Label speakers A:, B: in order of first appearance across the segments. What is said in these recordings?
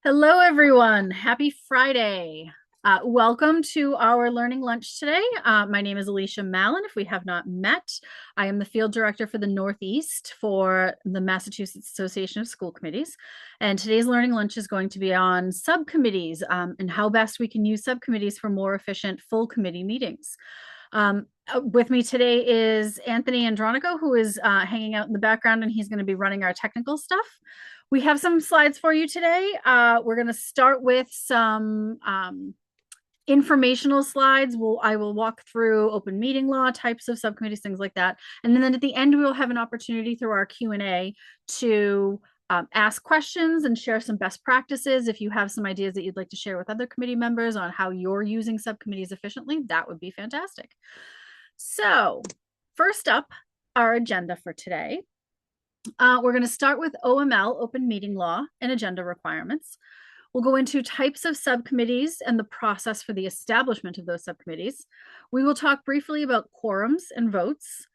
A: Hello, everyone. Happy Friday. Welcome to our learning lunch today. My name is Alicia Mallon. If we have not met, I am the field director for the Northeast for the Massachusetts Association of School Committees. And today's learning lunch is going to be on subcommittees and how best we can use subcommittees for more efficient full committee meetings. With me today is Anthony Andronico, who is hanging out in the background, and he's going to be running our technical stuff. We have some slides for you today. We're going to start with some informational slides. I will walk through open meeting law, types of subcommittees, things like that. And then at the end, we will have an opportunity through our Q&A to ask questions and share some best practices. If you have some ideas that you'd like to share with other committee members on how you're using subcommittees efficiently, that would be fantastic. So first up, our agenda for today. We're going to start with OML, open meeting law, and agenda requirements. We'll go into types of subcommittees and the process for the establishment of those subcommittees. We will talk briefly about quorums and votes.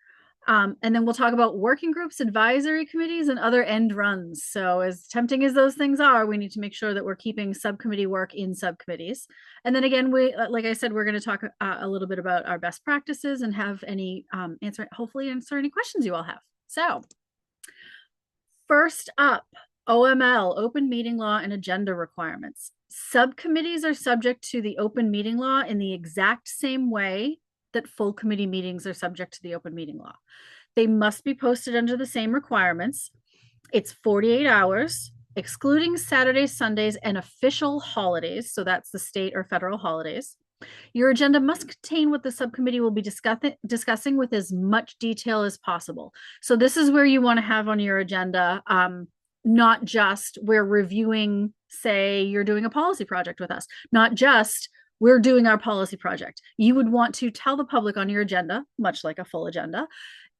A: And then we'll talk about working groups, advisory committees, and other end runs. So as tempting as those things are, we need to make sure that we're keeping subcommittee work in subcommittees. And then again, like I said, we're going to talk a little bit about our best practices and have any hopefully answer any questions you all have. So first up, OML, open meeting law and agenda requirements. Subcommittees are subject to the open meeting law in the exact same way that full committee meetings are subject to the open meeting law. They must be posted under the same requirements. It's 48 hours, excluding Saturdays, Sundays, and official holidays. So that's the state or federal holidays. Your agenda must contain what the subcommittee will be discussing with as much detail as possible. So this is where you want to have on your agenda, not just we're reviewing, say you're doing a policy project with us, not just we're doing our policy project. You would want to tell the public on your agenda, much like a full agenda,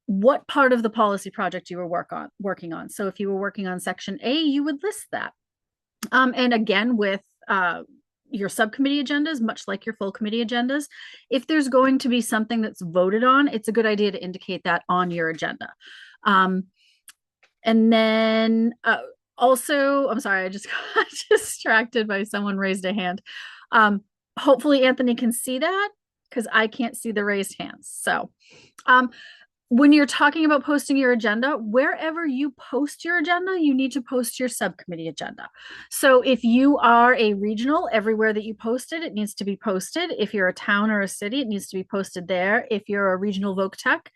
A: what part of the policy project you were working on. So if you were working on section A, you would list that. And again, with your subcommittee agendas, much like your full committee agendas, if there's going to be something that's voted on, it's a good idea to indicate that on your agenda. And then also, I'm sorry, I just got distracted by someone raised a hand. Hopefully Anthony can see that because I can't see the raised hands. So when you're talking about posting your agenda, wherever you post your agenda, you need to post your subcommittee agenda. So if you are a regional, everywhere that you post it, it needs to be posted. If you're a town or a city, it needs to be posted there. If you're a regional voc tech,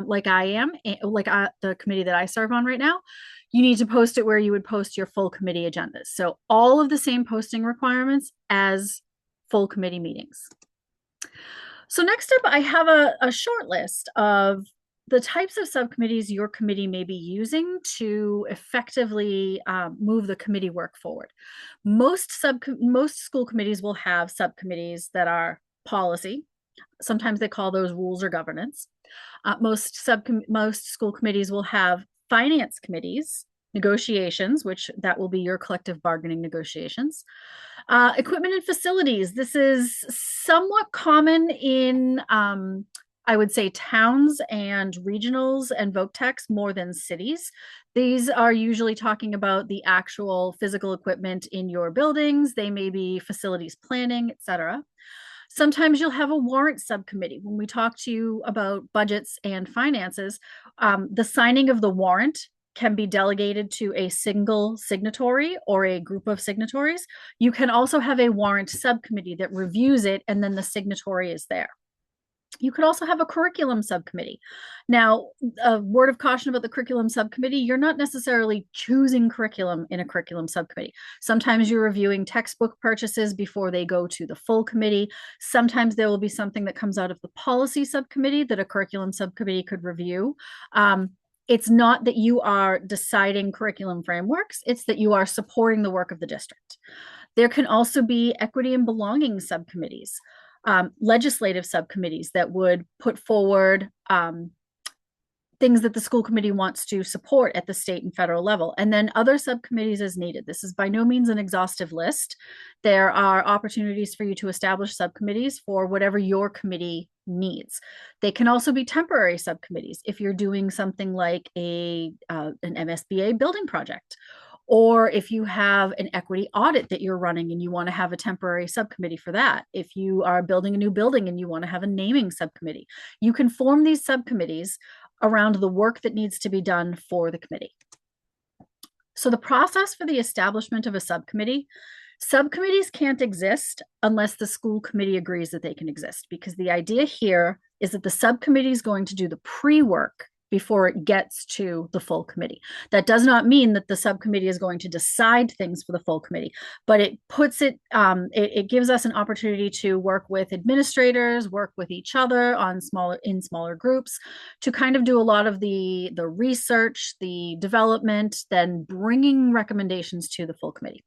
A: like I am, like the committee that I serve on right now, you need to post it where you would post your full committee agendas. So all of the same posting requirements as full committee meetings. So next up, I have a short list of the types of subcommittees your committee may be using to effectively move the committee work forward. Most school committees will have subcommittees that are policy. Sometimes they call those rules or governance. Most school committees will have finance committees, negotiations, which that will be your collective bargaining negotiations. Equipment and facilities. This is somewhat common in I would say towns and regionals and voc techs more than cities. These are usually talking about the actual physical equipment in your buildings. They may be facilities planning, etc. Sometimes you'll have a warrant subcommittee. When we talk to you about budgets and finances, the signing of the warrant can be delegated to a single signatory or a group of signatories. You can also have a warrant subcommittee that reviews it, and then the signatory is there. You could also have a curriculum subcommittee. Now, a word of caution about the curriculum subcommittee, you're not necessarily choosing curriculum in a curriculum subcommittee. Sometimes you're reviewing textbook purchases before they go to the full committee. Sometimes there will be something that comes out of the policy subcommittee that a curriculum subcommittee could review. It's not that you are deciding curriculum frameworks, it's that you are supporting the work of the district. There can also be equity and belonging subcommittees. Legislative subcommittees that would put forward things that the school committee wants to support at the state and federal level, and then other subcommittees as needed. This is by no means an exhaustive list. There are opportunities for you to establish subcommittees for whatever your committee needs. They can also be temporary subcommittees if you're doing something like an MSBA building project, Or if you have an equity audit that you're running and you want to have a temporary subcommittee for that. If you are building a new building and you want to have a naming subcommittee, you can form these subcommittees around the work that needs to be done for the committee. So the process for the establishment of a subcommittee, subcommittees can't exist unless the school committee agrees that they can exist, because the idea here is that the subcommittee is going to do the pre-work before it gets to the full committee. That does not mean that the subcommittee is going to decide things for the full committee, but it puts it gives us an opportunity to work with administrators, work with each other on smaller groups, to kind of do a lot of the research, the development, then bringing recommendations to the full committee.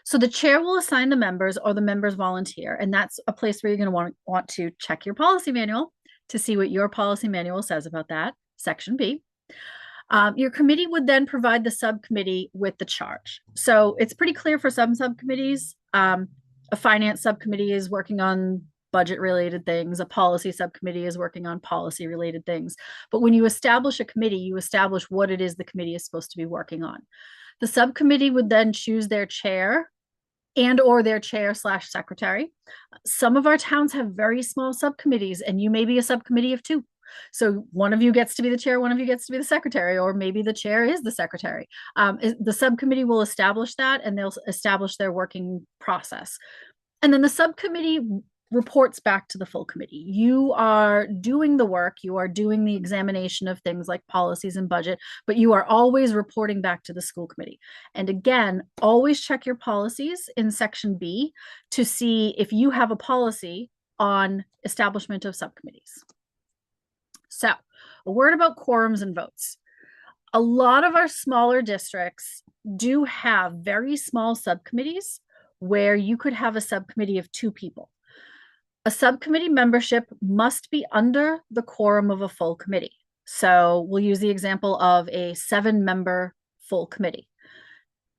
A: So the chair will assign the members, or the members volunteer, and that's a place where you're going to want to check your policy manual to see what your policy manual says about that. Section B. Your committee would then provide the subcommittee with the charge. So it's pretty clear for some subcommittees. A finance subcommittee is working on budget related things. A policy subcommittee is working on policy related things. But when you establish a committee, you establish what it is the committee is supposed to be working on. The subcommittee would then choose their chair and or their chair/secretary. Some of our towns have very small subcommittees, and you may be a subcommittee of 2. So one of you gets to be the chair, one of you gets to be the secretary, or maybe the chair is the secretary. The subcommittee will establish that, and they'll establish their working process. And then the subcommittee reports back to the full committee. You are doing the work, you are doing the examination of things like policies and budget, but you are always reporting back to the school committee. And again, always check your policies in section B to see if you have a policy on establishment of subcommittees. So, a word about quorums and votes. A lot of our smaller districts do have very small subcommittees where you could have a subcommittee of 2 people. A subcommittee membership must be under the quorum of a full committee. So we'll use the example of a 7-member full committee.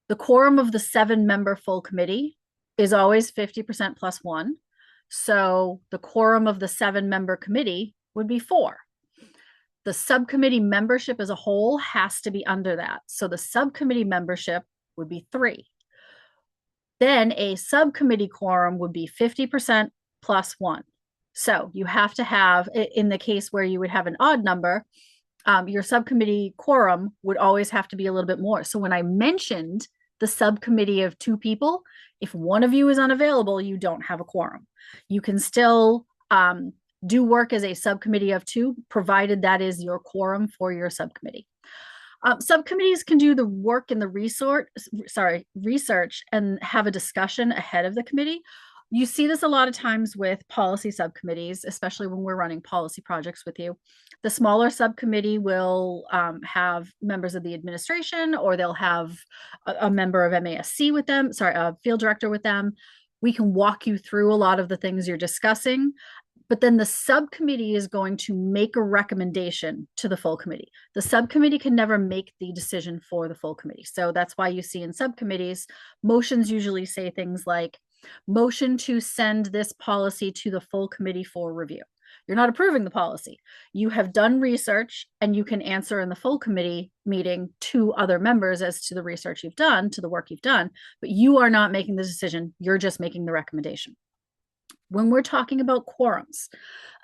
A: The quorum of the 7-member full committee is always 50% plus 1. So the quorum of the 7-member committee would be 4. The subcommittee membership as a whole has to be under that. So the subcommittee membership would be 3. Then a subcommittee quorum would be 50% plus 1. So you have to have, in the case where you would have an odd number, your subcommittee quorum would always have to be a little bit more. So when I mentioned the subcommittee of 2 people, if one of you is unavailable, you don't have a quorum. You can still do work as a subcommittee of 2, provided that is your quorum for your subcommittee. Subcommittees can do the work and the research and have a discussion ahead of the committee. You see this a lot of times with policy subcommittees, especially when we're running policy projects with you. The smaller subcommittee will have members of the administration, or they'll have a member of MASC with them, a field director with them. We can walk you through a lot of the things you're discussing, but then the subcommittee is going to make a recommendation to the full committee. The subcommittee can never make the decision for the full committee. So that's why you see in subcommittees, motions usually say things like, motion to send this policy to the full committee for review. You're not approving the policy. You have done research, and you can answer in the full committee meeting to other members as to the research you've done, to the work you've done, but you are not making the decision. You're just making the recommendation. When we're talking about quorums,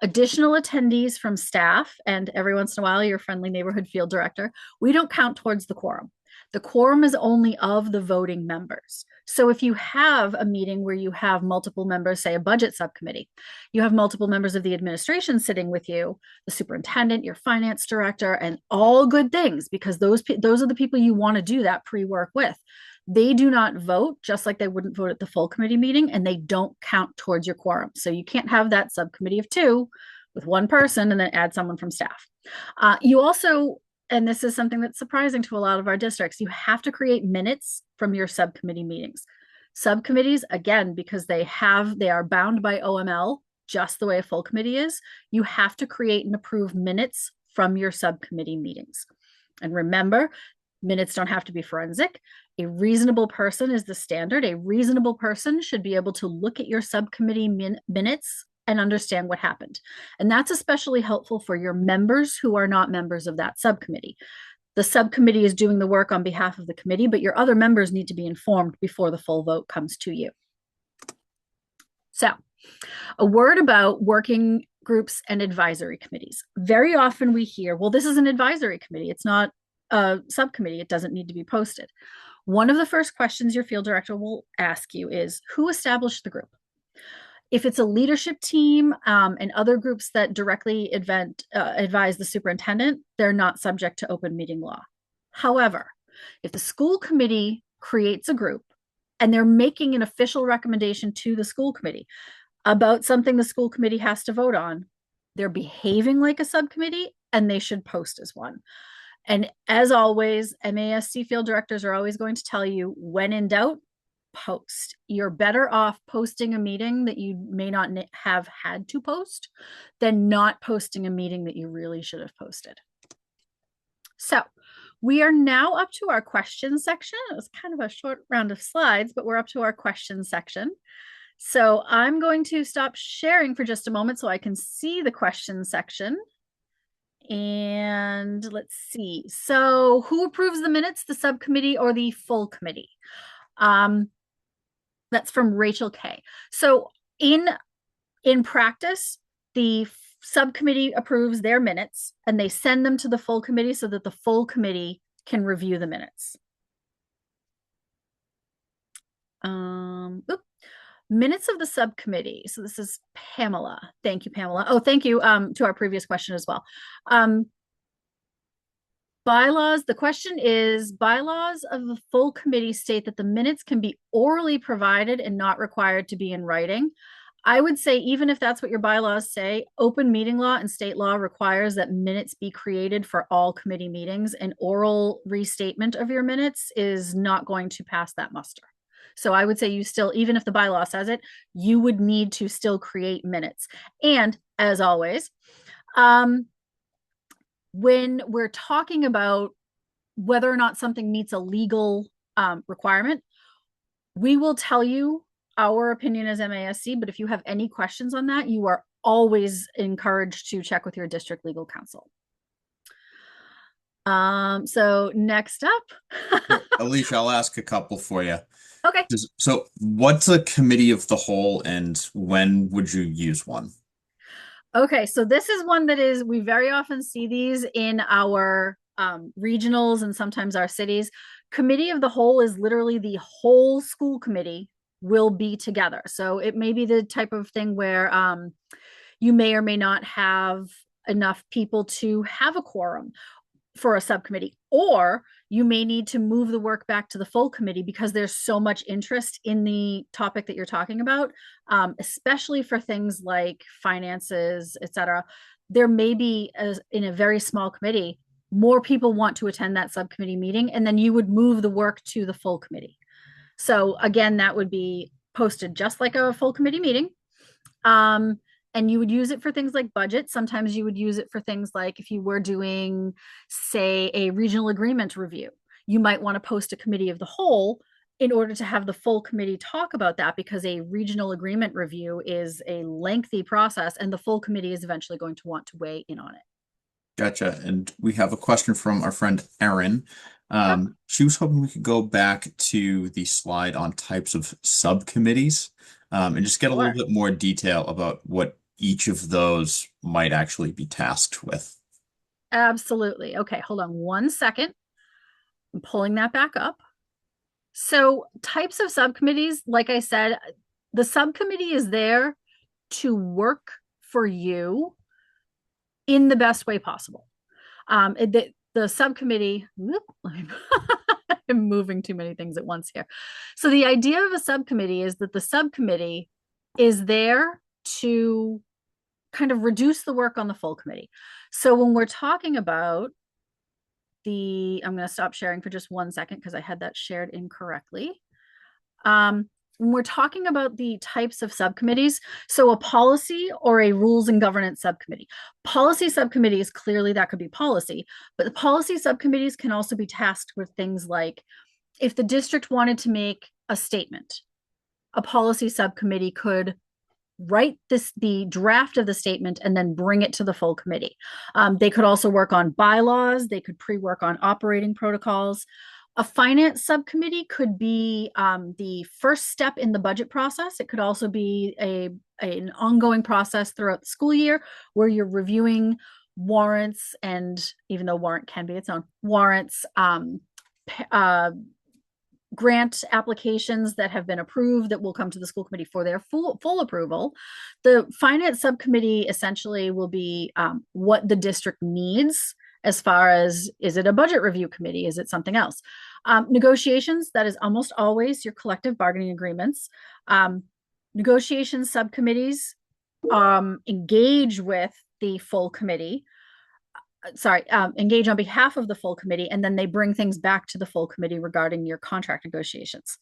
A: additional attendees from staff, and every once in a while your friendly neighborhood field director, we don't count towards the quorum. The quorum is only of the voting members. So if you have a meeting where you have multiple members, say a budget subcommittee, you have multiple members of the administration sitting with you, the superintendent, your finance director, and all good things, because those are the people you want to do that pre-work with. They do not vote, just like they wouldn't vote at the full committee meeting, and they don't count towards your quorum. So you can't have that subcommittee of 2 with 1 person and then add someone from staff. You also, and this is something that's surprising to a lot of our districts, you have to create minutes from your subcommittee meetings. Subcommittees, again, because they are bound by OML, just the way a full committee is, you have to create and approve minutes from your subcommittee meetings. And remember, minutes don't have to be forensic. A reasonable person is the standard. A reasonable person should be able to look at your subcommittee minutes and understand what happened. And that's especially helpful for your members who are not members of that subcommittee. The subcommittee is doing the work on behalf of the committee, but your other members need to be informed before the full vote comes to you. So, a word about working groups and advisory committees. Very often we hear, well, this is an advisory committee. It's not a subcommittee. It doesn't need to be posted. One of the first questions your field director will ask you is, who established the group? If it's a leadership team and other groups that directly advise the superintendent, they're not subject to open meeting law. However, if the school committee creates a group and they're making an official recommendation to the school committee about something the school committee has to vote on, they're behaving like a subcommittee and they should post as one. And as always, MASC field directors are always going to tell you, when in doubt, post. You're better off posting a meeting that you may not have had to post than not posting a meeting that you really should have posted. So we are now up to our question section. It was kind of a short round of slides, but we're up to our question section. So I'm going to stop sharing for just a moment so I can see the question section. And let's see. So who approves the minutes, the subcommittee or the full committee? That's from Rachel K. So in practice, the subcommittee approves their minutes and they send them to the full committee so that the full committee can review the minutes. Minutes of the subcommittee. So this is Pamela. Thank you, Pamela. Oh, thank you to our previous question as well. Bylaws. The question is, bylaws of the full committee state that the minutes can be orally provided and not required to be in writing. I would say, even if that's what your bylaws say, open meeting law and state law requires that minutes be created for all committee meetings. An oral restatement of your minutes is not going to pass that muster. So I would say you still, even if the bylaw says it, you would need to still create minutes. And as always, when we're talking about whether or not something meets a legal requirement, we will tell you our opinion as MASC, but if you have any questions on that, you are always encouraged to check with your district legal counsel. So next up.
B: Alicia, I'll ask a couple for you.
A: Okay.
B: So what's a committee of the whole and when would you use one?
A: Okay, so this is one that is, we very often see these in our regionals and sometimes our cities. Committee of the whole is literally the whole school committee will be together. So it may be the type of thing where you may or may not have enough people to have a quorum for a subcommittee, or you may need to move the work back to the full committee because there's so much interest in the topic that you're talking about, especially for things like finances, etc. There may be, in a very small committee, more people want to attend that subcommittee meeting, and then you would move the work to the full committee. So again, that would be posted just like a full committee meeting. And you would use it for things like budget. Sometimes you would use it for things like if you were doing, say, a regional agreement review, you might want to post a committee of the whole in order to have the full committee talk about that, because a regional agreement review is a lengthy process and the full committee is eventually going to want to weigh in on it.
B: Gotcha. And we have a question from our friend Erin. She was hoping we could go back to the slide on types of subcommittees and just get a little bit more detail about what each of those might actually be tasked with.
A: Absolutely. Okay, hold on one second. I'm pulling that back up. So types of subcommittees, like I said, the subcommittee is there to work for you in the best way possible. The subcommittee, I'm moving too many things at once here. So the idea of a subcommittee is that the subcommittee is there to kind of reduce the work on the full committee. So when we're talking about I'm going to stop sharing for just 1 second because I had that shared incorrectly. When we're talking about the types of subcommittees, so a policy or a rules and governance subcommittee. Policy subcommittees, clearly that could be policy, but the policy subcommittees can also be tasked with things like if the district wanted to make a statement, a policy subcommittee could write the draft of the statement and then bring it to the full committee. They could also work on bylaws. They could pre-work on operating protocols. A finance subcommittee could be the first step in the budget process. It could also be an ongoing process throughout the school year where you're reviewing warrants, and even though warrant can be its own, warrants, uh, grant applications that have been approved that will come to the school committee for their full approval. The finance subcommittee essentially will be what the district needs as far as, is it a budget review committee? Is it something else? Negotiations, that is almost always your collective bargaining agreements. Negotiation subcommittees engage with the full committee. Engage on behalf of the full committee, and then they bring things back to the full committee regarding your contract negotiations.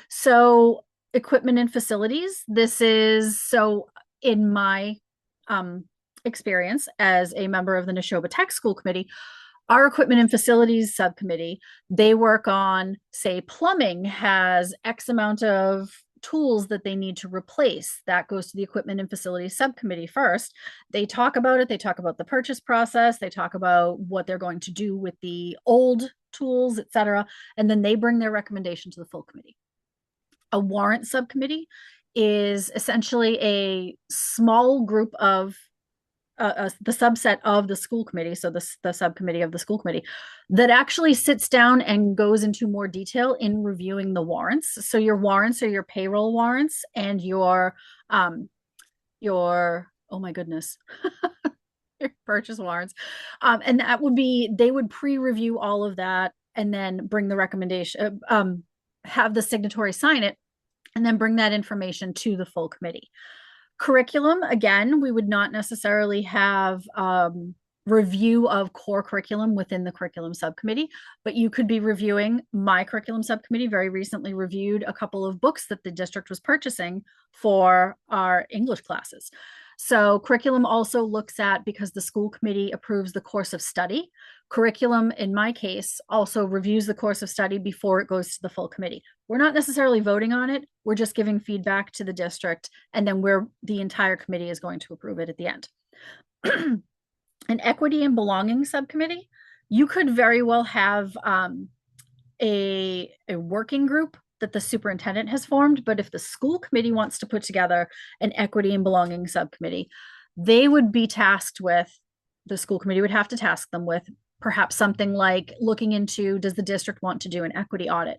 A: So equipment and facilities, this is, so in my experience as a member of the Neshoba Tech School Committee, our equipment and facilities subcommittee, they work on, say, plumbing has X amount of tools that they need to replace. That goes to the equipment and facilities subcommittee first. They talk about it. They talk about the purchase process. They talk about what they're going to do with the old tools, etc. And then they bring their recommendation to the full committee. A warrant subcommittee is essentially a small group of the subset of the school committee, so the subcommittee of the school committee, that actually sits down and goes into more detail in reviewing the warrants. So your warrants are your payroll warrants and your oh my goodness, your purchase warrants, and that would be, they would pre-review all of that and then bring the recommendation, have the signatory sign it, and then bring that information to the full committee. Curriculum, again, we would not necessarily have review of core curriculum within the curriculum subcommittee, but you could be reviewing. My curriculum subcommittee very recently reviewed a couple of books that the district was purchasing for our English classes. So curriculum also looks at, because the school committee approves the course of study, curriculum, in my case, also reviews the course of study before it goes to the full committee. We're not necessarily voting on it. We're just giving feedback to the district, and then the entire committee is going to approve it at the end. An equity and belonging subcommittee, you could very well have a working group that the superintendent has formed, but if the school committee wants to put together an equity and belonging subcommittee, they would be tasked with, the school committee would have to task them with perhaps something like looking into, does the district want to do an equity audit?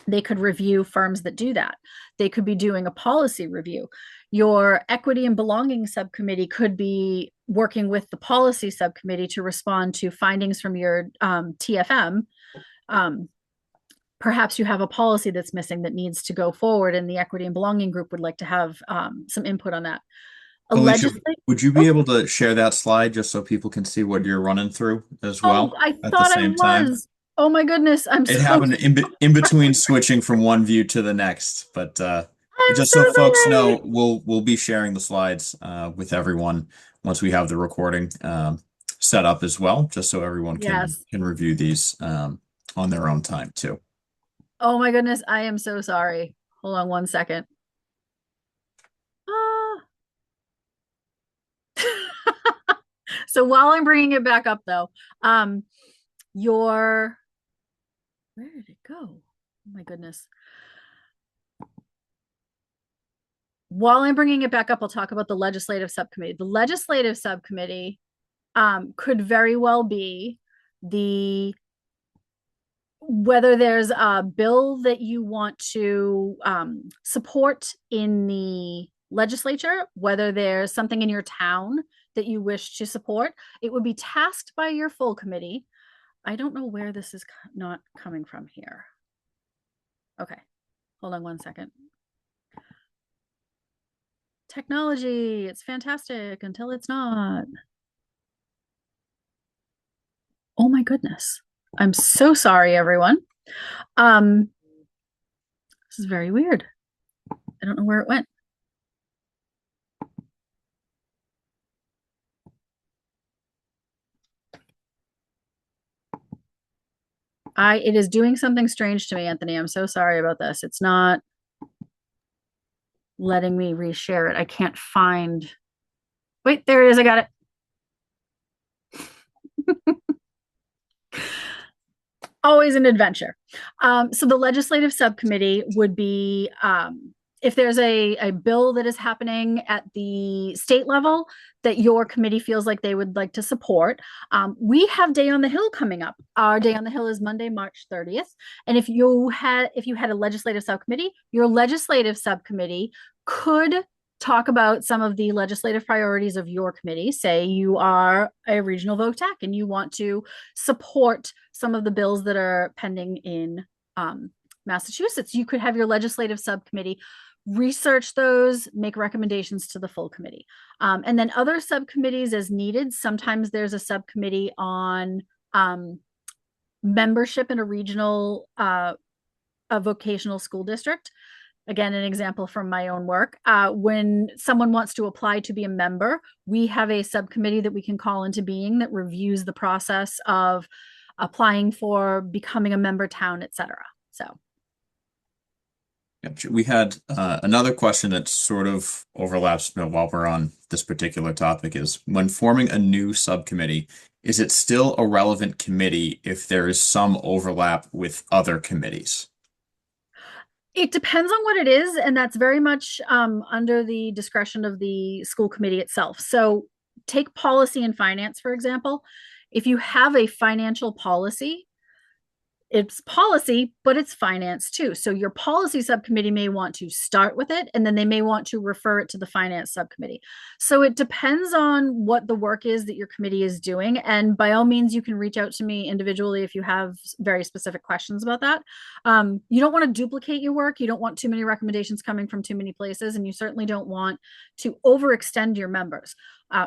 A: They could review firms that do that. They could be doing a policy review. Your equity and belonging subcommittee could be working with the policy subcommittee to respond to findings from your TFM. Perhaps you have a policy that's missing that needs to go forward, and the equity and belonging group would like to have some input on that.
B: Alicia, would you be able to share that slide just so people can see what you're running through as well
A: I
B: at the
A: thought I
B: same time?
A: was. Oh my goodness, I'm
B: It
A: so
B: happened in between switching from one view to the next, but
A: I'm
B: just so
A: so
B: folks
A: sorry.
B: know, we'll be sharing the slides with everyone once we have the recording set up as well, just so everyone
A: Yes.
B: can review these on their own time too.
A: Oh my goodness, I am so sorry. Hold on one second. Ah. So while I'm bringing it back up though, your, where did it go? Oh my goodness. While I'm bringing it back up, I'll talk about the legislative subcommittee. The legislative subcommittee could very well be the, whether there's a bill that you want to support in the legislature, whether there's something in your town that you wish to support, it would be tasked by your full committee. I don't know where this is not coming from here. Okay, hold on one second. Technology, it's fantastic until it's not. Oh my goodness. I'm so sorry, everyone. This is very weird. I don't know where it went. It is doing something strange to me, Anthony. I'm so sorry about this. It's not letting me reshare it. I can't find. Wait, there it is. I got it. Always an adventure. So the legislative subcommittee would be if there's a bill that is happening at the state level that your committee feels like they would like to support. We have Day on the Hill coming up. Our Day on the Hill is Monday, March 30th. And if you had a legislative subcommittee, your legislative subcommittee could talk about some of the legislative priorities of your committee. Say you are a regional VOTAC and you want to support some of the bills that are pending in Massachusetts. You could have your legislative subcommittee research those, make recommendations to the full committee. And then other subcommittees as needed. Sometimes there's a subcommittee on membership in a regional a vocational school district. Again, an example from my own work. When someone wants to apply to be a member, we have a subcommittee that we can call into being that reviews the process of applying for becoming a member town, etc. So
B: Yep. We had another question that sort of overlaps, while we're on this particular topic is when forming a new subcommittee, is it still a relevant committee if there is some overlap with other committees?
A: it depends on what it is, and that's very much under the discretion of the school committee itself. So take policy and finance, for example. If you have a financial policy, it's policy, but it's finance too. So your policy subcommittee may want to start with it, and then they may want to refer it to the finance subcommittee. So it depends on what the work is that your committee is doing. And by all means, you can reach out to me individually if you have very specific questions about that. You don't want to duplicate your work. You don't want too many recommendations coming from too many places, and you certainly don't want to overextend your members.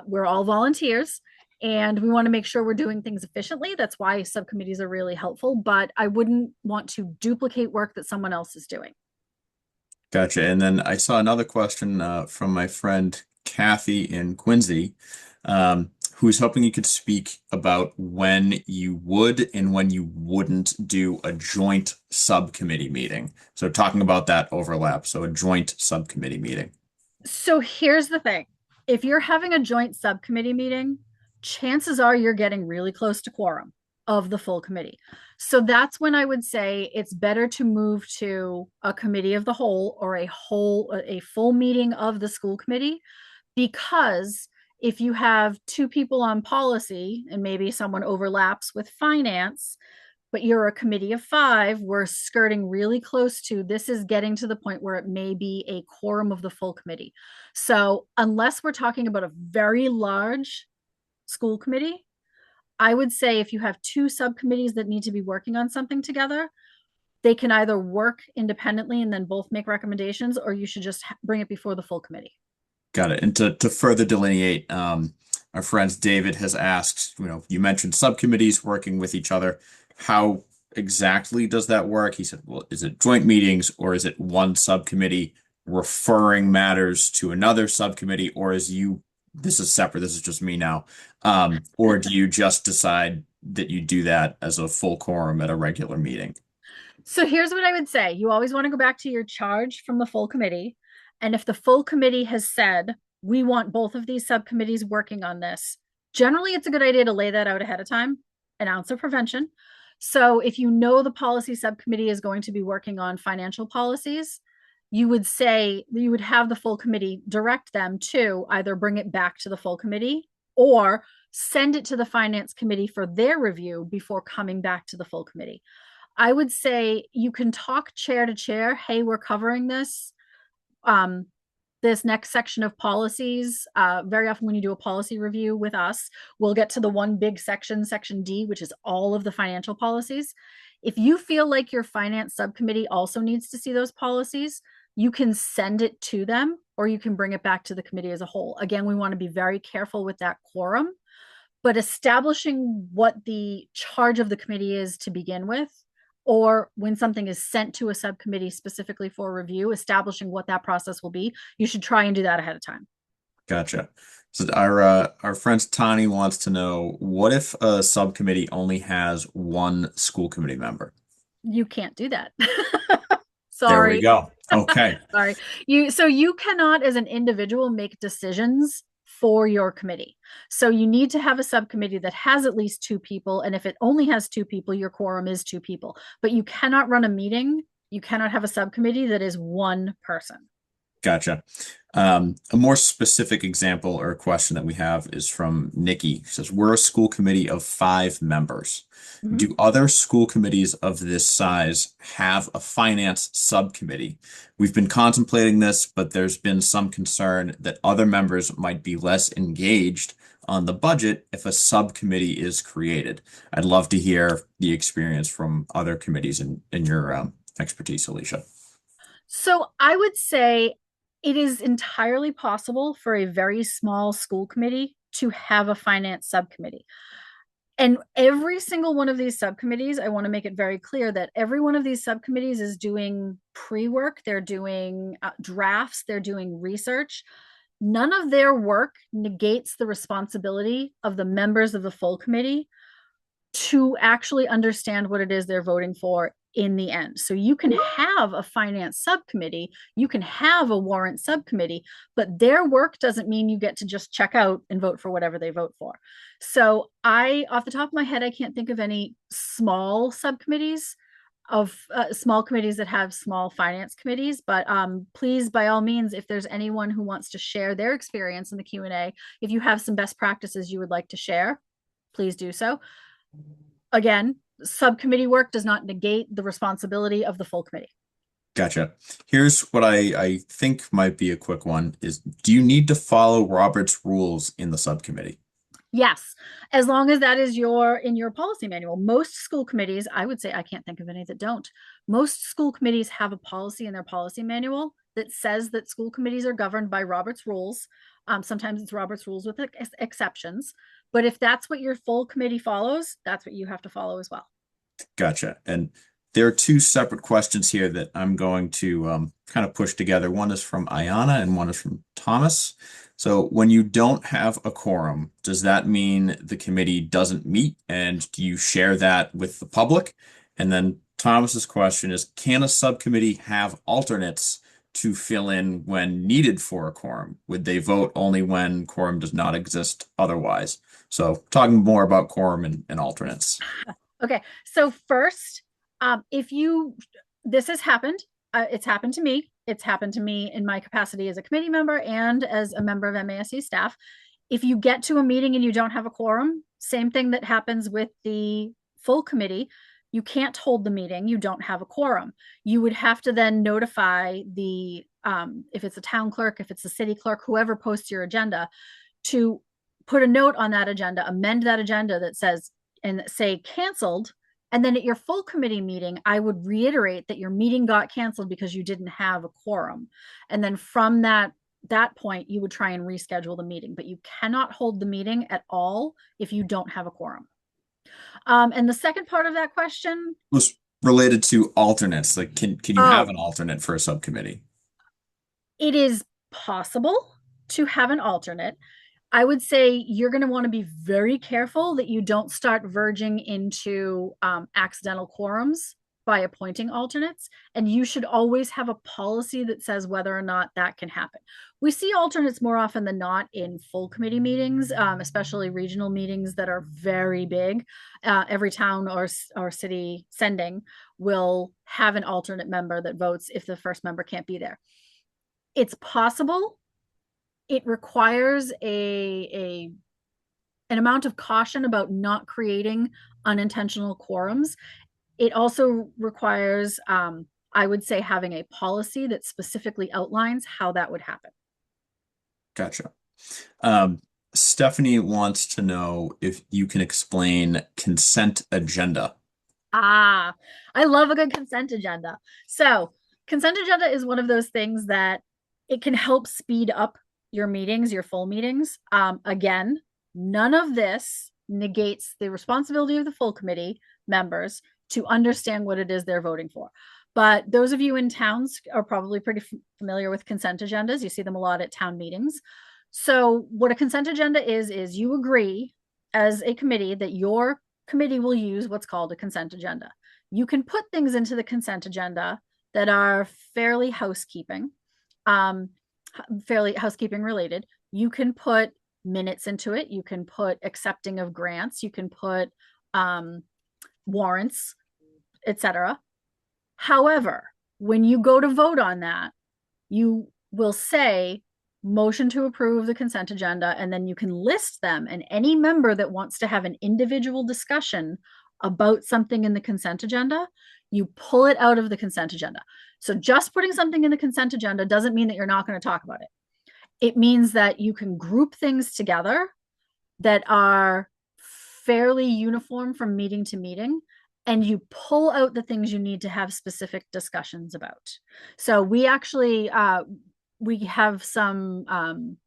A: We're all volunteers and we want to make sure we're doing things efficiently. That's why subcommittees are really helpful, but I wouldn't want to duplicate work that someone else is doing.
B: Gotcha. And then I saw another question from my friend Kathy in Quincy, who's hoping you could speak about when you would and when you wouldn't do a joint subcommittee meeting. So talking about that overlap, so a joint subcommittee meeting.
A: So here's the thing. If you're having a joint subcommittee meeting, chances are you're getting really close to quorum of the full committee. So that's when I would say it's better to move to a committee of the whole or a full meeting of the school committee, because if you have two people on policy and maybe someone overlaps with finance, but you're a committee of five, we're skirting really close to this is getting to the point where it may be a quorum of the full committee. So unless we're talking about a very large school committee, I would say if you have two subcommittees that need to be working on something together, they can either work independently and then both make recommendations, or you should just bring it before the full committee.
B: Got it. And to further delineate, our friend David has asked, you mentioned subcommittees working with each other. How exactly does that work? He said, well, is it joint meetings or is it one subcommittee referring matters to another subcommittee, or this is separate, this is just me now. Or do you just decide that you do that as a full quorum at a regular meeting?
A: So here's what I would say. You always want to go back to your charge from the full committee. And if the full committee has said, we want both of these subcommittees working on this, generally it's a good idea to lay that out ahead of time, an ounce of prevention. So if you know the policy subcommittee is going to be working on financial policies, you would have the full committee direct them to either bring it back to the full committee or send it to the finance committee for their review before coming back to the full committee. I would say you can talk chair to chair. Hey, we're covering this. This next section of policies. Very often when you do a policy review with us, we'll get to the one big section, section D, which is all of the financial policies. If you feel like your finance subcommittee also needs to see those policies, you can send it to them or you can bring it back to the committee as a whole. Again, we want to be very careful with that quorum, but establishing what the charge of the committee is to begin with, or when something is sent to a subcommittee specifically for review, establishing what that process will be, you should try and do that ahead of time.
B: Gotcha. So our friend Tani wants to know, what if a subcommittee only has one school committee member?
A: You can't do that.
B: There we
A: Sorry.
B: go. Okay.
A: Sorry. So you cannot as an individual make decisions for your committee. So you need to have a subcommittee that has at least two people. And if it only has two people, your quorum is two people. But you cannot run a meeting. You cannot have a subcommittee that is one person.
B: Gotcha. A more specific example or question that we have is from Nikki. She says, we're a school committee of 5 members.
A: Mhm.
B: Do other school committees of this size have a finance subcommittee? We've been contemplating this, but there's been some concern that other members might be less engaged on the budget if a subcommittee is created. I'd love to hear the experience from other committees in your expertise, Alicia.
A: So I would say it is entirely possible for a very small school committee to have a finance subcommittee. And every single one of these subcommittees, I want to make it very clear that every one of these subcommittees is doing pre-work, they're doing drafts, they're doing research. None of their work negates the responsibility of the members of the full committee to actually understand what it is they're voting for in the end. So you can have a finance subcommittee, you can have a warrant subcommittee, but their work doesn't mean you get to just check out and vote for whatever they vote for. So off the top of my head, I can't think of any small subcommittees of small committees that have small finance committees, but please, by all means, if there's anyone who wants to share their experience in the Q&A, if you have some best practices you would like to share, please do so. Again, subcommittee work does not negate the responsibility of the full committee.
B: Gotcha. Here's what I think might be a quick one is, do you need to follow Robert's rules in the subcommittee?
A: Yes, as long as that is in your policy manual. Most school committees, I would say, I can't think of any that don't. Most school committees have a policy in their policy manual that says that school committees are governed by Robert's rules. Sometimes it's Robert's rules with exceptions. But if that's what your full committee follows, that's what you have to follow as well.
B: Gotcha. And there are 2 separate questions here that I'm going to kind of push together. One is from Ayana and one is from Thomas. So when you don't have a quorum, does that mean the committee doesn't meet? And do you share that with the public? And then Thomas's question is, can a subcommittee have alternates to fill in when needed for a quorum? Would they vote only when quorum does not exist otherwise? So talking more about quorum and alternates.
A: Okay, so first, this has happened. It's happened to me. It's happened to me in my capacity as a committee member and as a member of MASC staff. If you get to a meeting and you don't have a quorum, same thing that happens with the full committee. You can't hold the meeting. You don't have a quorum. You would have to then notify if it's a town clerk, if it's the city clerk, whoever posts your agenda, to put a note on that agenda, amend that agenda that says, and say canceled. And then at your full committee meeting, I would reiterate that your meeting got canceled because you didn't have a quorum. And then from that point, you would try and reschedule the meeting, but you cannot hold the meeting at all if you don't have a quorum. And the second part of that question
B: Was related to alternates. Like, can you have an alternate for a subcommittee?
A: It is possible to have an alternate. I would say you're going to want to be very careful that you don't start verging into accidental quorums by appointing alternates. And you should always have a policy that says whether or not that can happen. We see alternates more often than not in full committee meetings, especially regional meetings that are very big. Every town or city sending will have an alternate member that votes if the first member can't be there. It's possible. It requires an amount of caution about not creating unintentional quorums. It also requires, I would say, having a policy that specifically outlines how that would happen.
B: Gotcha. Stephanie wants to know if you can explain consent agenda.
A: I love a good consent agenda. So consent agenda is one of those things that it can help speed up your meetings, your full meetings. Again, none of this negates the responsibility of the full committee members to understand what it is they're voting for. But those of you in towns are probably pretty familiar with consent agendas. You see them a lot at town meetings. So what a consent agenda is you agree as a committee that your committee will use what's called a consent agenda. You can put things into the consent agenda that are fairly housekeeping, um, fairly housekeeping related. You can put minutes into it. You can put accepting of grants. You can put um, warrants, etc. However, when you go to vote on that, you will say motion to approve the consent agenda, and then you can list them. And any member that wants to have an individual discussion about something in the consent agenda, you pull it out of the consent agenda. So just putting something in the consent agenda doesn't mean that you're not going to talk about it. It means that you can group things together that are fairly uniform from meeting to meeting, and you pull out the things you need to have specific discussions about. So we actually we have some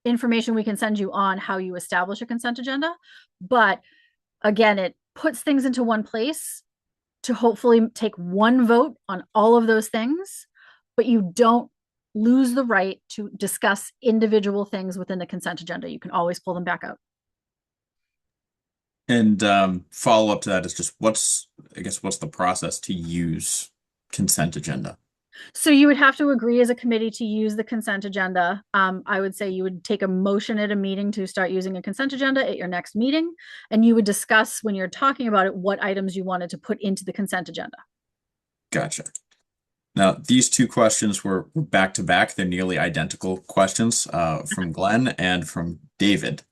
A: information we can send you on how you establish a consent agenda, but again, it puts things into one place to hopefully take one vote on all of those things, but you don't lose the right to discuss individual things within the consent agenda. You can always pull them back out.
B: And follow up to that is just I guess, what's the process to use consent agenda?
A: So you would have to agree as a committee to use the consent agenda. I would say you would take a motion at a meeting to start using a consent agenda at your next meeting, and you would discuss when you're talking about it what items you wanted to put into the consent agenda.
B: Gotcha. Now, these two questions were back to back. They're nearly identical questions from Glenn and from David.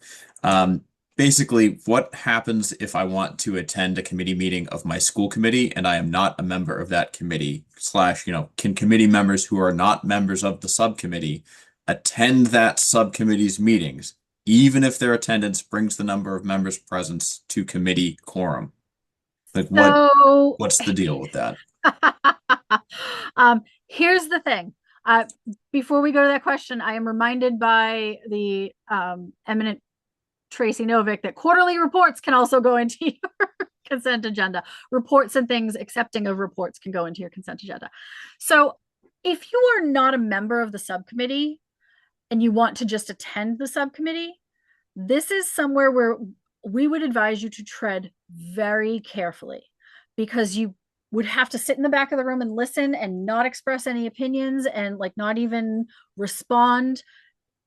B: Basically, what happens if I want to attend a committee meeting of my school committee and I am not a member of that committee? Slash, can committee members who are not members of the subcommittee attend that subcommittee's meetings, even if their attendance brings the number of members present to committee quorum? Like,
A: So
B: what's the deal with that?
A: here's the thing. Before we go to that question, I am reminded by the eminent Tracy Novick that quarterly reports can also go into your consent agenda. Reports and things, accepting of reports can go into your consent agenda. So if you are not a member of the subcommittee and you want to just attend the subcommittee, this is somewhere where we would advise you to tread very carefully, because you would have to sit in the back of the room and listen and not express any opinions and like not even respond,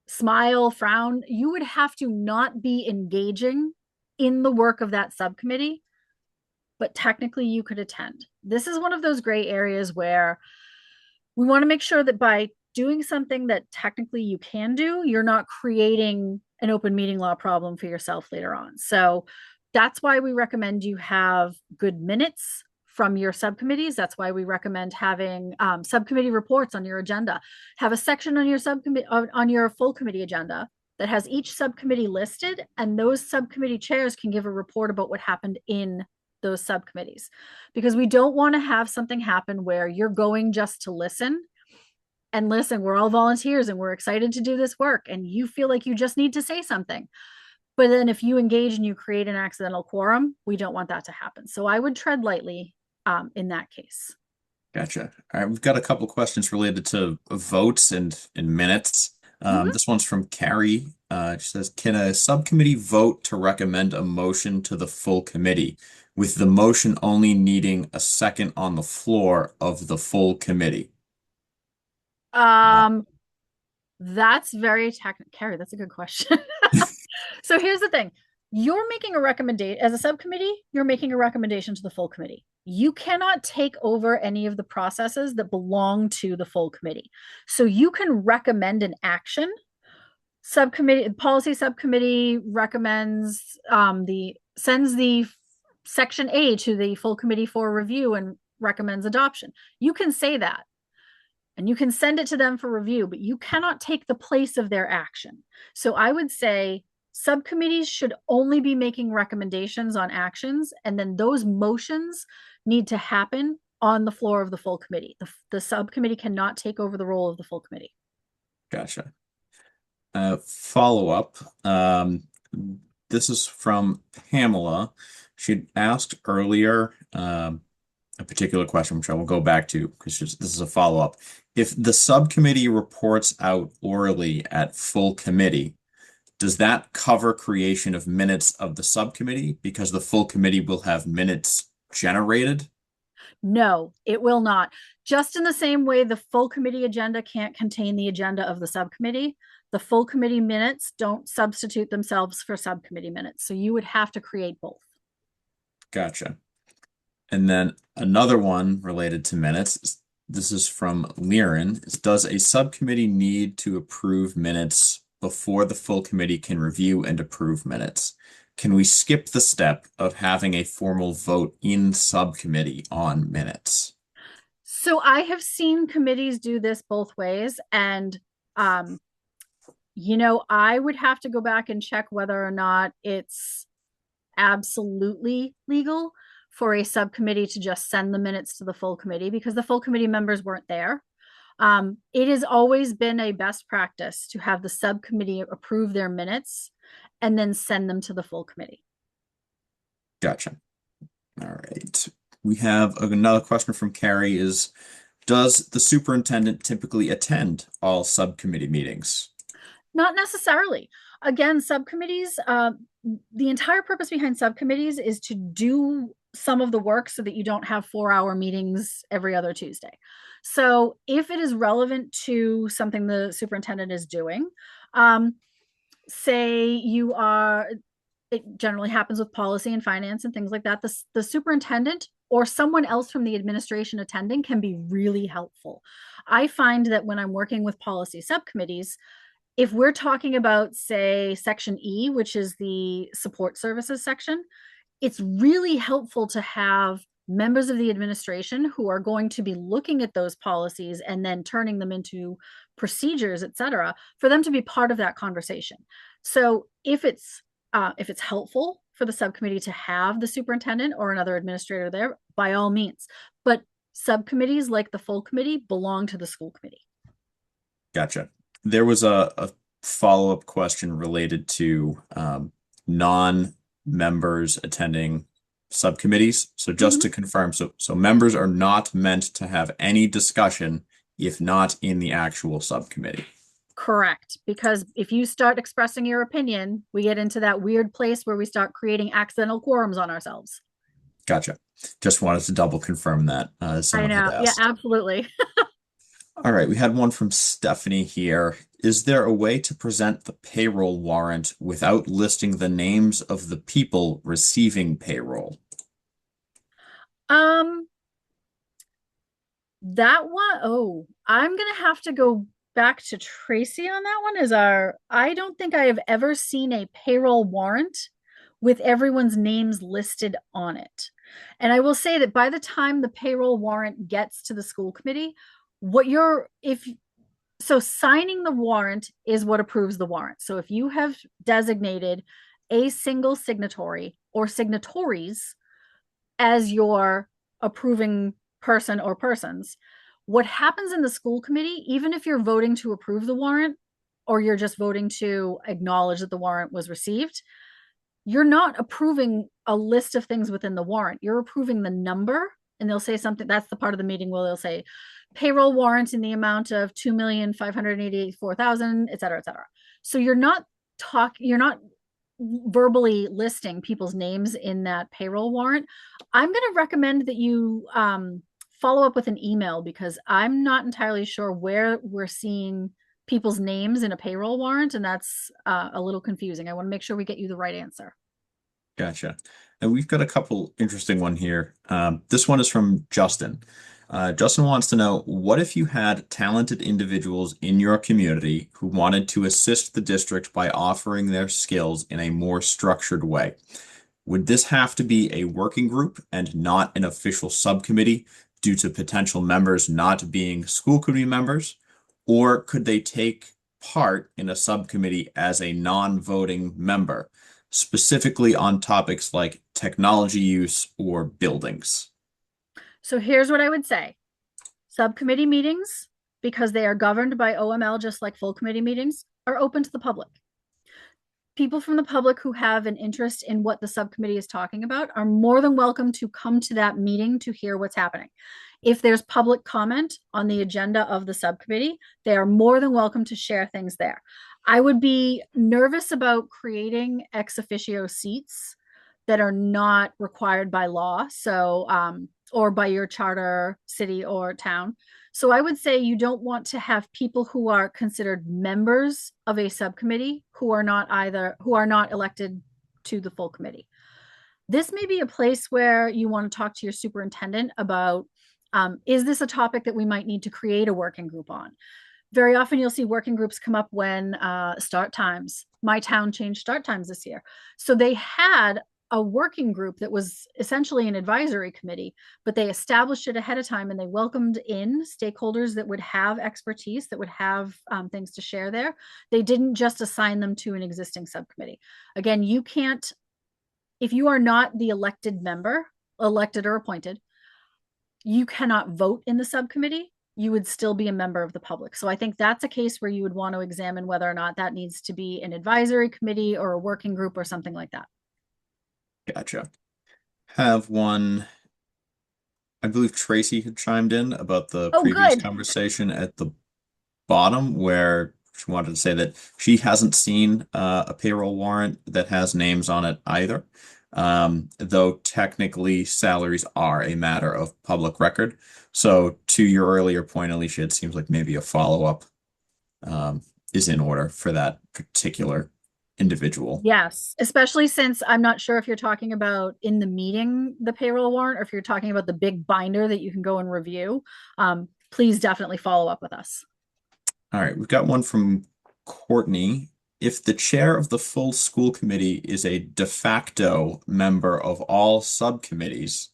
A: smile, frown. You would have to not be engaging in the work of that subcommittee, but technically you could attend. This is one of those gray areas where we want to make sure that by doing something that technically you can do, you're not creating an open meeting law problem for yourself later on. So that's why we recommend you have good minutes from your subcommittees. That's why we recommend having subcommittee reports on your agenda. Have a section on your subcommittee on your full committee agenda that has each subcommittee listed, and those subcommittee chairs can give a report about what happened in those subcommittees, because we don't want to have something happen where you're going just to listen. And listen, we're all volunteers and we're excited to do this work, and you feel like you just need to say something. But then if you engage and you create an accidental quorum, we don't want that to happen. So I would tread lightly in that case.
B: Gotcha. All right, we've got a couple questions related to votes and minutes. This one's from Carrie. She says, can a subcommittee vote to recommend a motion to the full committee, with the motion only needing a second on the floor of the full committee?
A: That's very technical. Carrie, that's a good question. So here's the thing. You're making a recommendation as a subcommittee, you're making a recommendation to the full committee. You cannot take over any of the processes that belong to the full committee. So you can recommend an action. Policy subcommittee recommends sends the section A to the full committee for review and recommends adoption. You can say that and you can send it to them for review, but you cannot take the place of their action. So I would say subcommittees should only be making recommendations on actions, and then those motions need to happen on the floor of the full committee. The subcommittee cannot take over the role of the full committee.
B: Gotcha. Follow up. This is from Pamela. She asked earlier a particular question, which I will go back to because this is a follow-up. If the subcommittee reports out orally at full committee, does that cover creation of minutes of the subcommittee, because the full committee will have minutes generated?
A: No, it will not. Just in the same way the full committee agenda can't contain the agenda of the subcommittee, the full committee minutes don't substitute themselves for subcommittee minutes. So you would have to create both.
B: Gotcha. And then another one related to minutes. This is from Liren. Does a subcommittee need to approve minutes before the full committee can review and approve minutes? Can we skip the step of having a formal vote in subcommittee on minutes?
A: So I have seen committees do this both ways. And, um, I would have to go back and check whether or not it's absolutely legal for a subcommittee to just send the minutes to the full committee because the full committee members weren't there. It has always been a best practice to have the subcommittee approve their minutes and then send them to the full committee.
B: Gotcha. All right. We have another question from Carrie is, does the superintendent typically attend all subcommittee meetings?
A: Not necessarily. Again, subcommittees, the entire purpose behind subcommittees is to do some of the work so that you don't have 4-hour meetings every other Tuesday. So if it is relevant to something the superintendent is doing, say you are, it generally happens with policy and finance and things like that. The superintendent or someone else from the administration attending can be really helpful. I find that when I'm working with policy subcommittees, if we're talking about, say, Section E, which is the support services section, it's really helpful to have members of the administration who are going to be looking at those policies and then turning them into procedures, et cetera, for them to be part of that conversation. So if it's helpful for the subcommittee to have the superintendent or another administrator there, by all means. But subcommittees, like the full committee, belong to the school committee.
B: Gotcha. There was a follow-up question related to non-members attending subcommittees. So just to confirm, so members are not meant to have any discussion if not in the actual subcommittee.
A: Correct. Because if you start expressing your opinion, we get into that weird place where we start creating accidental quorums on ourselves.
B: Gotcha. Just wanted to double confirm that, as
A: I
B: someone had
A: know. Yeah,
B: asked.
A: absolutely.
B: All right, we had one from Stephanie here. Is there a way to present the payroll warrant without listing the names of the people receiving payroll?
A: Um, that one, oh, I'm gonna have to go back to Tracy on that one. I don't think I have ever seen a payroll warrant with everyone's names listed on it. And I will say that by the time the payroll warrant gets to the school committee, what you're if so signing the warrant is what approves the warrant. So if you have designated a single signatory or signatories as your approving person or persons, what happens in the school committee, even if you're voting to approve the warrant or you're just voting to acknowledge that the warrant was received, you're not approving a list of things within the warrant. You're approving the number, and they'll say something. That's the part of the meeting where they'll say payroll warrant in the amount of 2,584,000, et cetera, et cetera. So you're not verbally listing people's names in that payroll warrant. I'm going to recommend that you follow up with an email because I'm not entirely sure where we're seeing people's names in a payroll warrant, and that's a little confusing. I want to make sure we get you the right answer.
B: Gotcha. And we've got a couple interesting one here. This one is from Justin. Justin wants to know, what if you had talented individuals in your community who wanted to assist the district by offering their skills in a more structured way? Would this have to be a working group and not an official subcommittee due to potential members not being school committee members? Or could they take part in a subcommittee as a non-voting member, specifically on topics like technology use or buildings?
A: So here's what I would say. Subcommittee meetings, because they are governed by OML, just like full committee meetings, are open to the public. People from the public who have an interest in what the subcommittee is talking about are more than welcome to come to that meeting to hear what's happening. If there's public comment on the agenda of the subcommittee, they are more than welcome to share things there. I would be nervous about creating ex officio seats that are not required by law. So or by your charter city or town. So I would say you don't want to have people who are considered members of a subcommittee who are not elected to the full committee. This may be a place where you want to talk to your superintendent about, is this a topic that we might need to create a working group on? Very often you'll see working groups come up when start times. My town changed start times this year. So they had a working group that was essentially an advisory committee, but they established it ahead of time and they welcomed in stakeholders that would have expertise, that would have things to share there. They didn't just assign them to an existing subcommittee. Again, you can't, if you are not the elected member, elected or appointed, you cannot vote in the subcommittee. You would still be a member of the public. So I think that's a case where you would want to examine whether or not that needs to be an advisory committee or a working group or something like that.
B: Gotcha. Have one, I believe Tracy had chimed in about the
A: Oh,
B: previous
A: good.
B: conversation at the bottom where she wanted to say that she hasn't seen a payroll warrant that has names on it either. Though technically salaries are a matter of public record. So to your earlier point, Alicia, it seems like maybe a follow-up is in order for that particular individual.
A: Yes, especially since I'm not sure if you're talking about in the meeting the payroll warrant or if you're talking about the big binder that you can go and review. Please definitely follow up with us.
B: All right, we've got one from Courtney. If the chair of the full school committee is a de facto member of all subcommittees,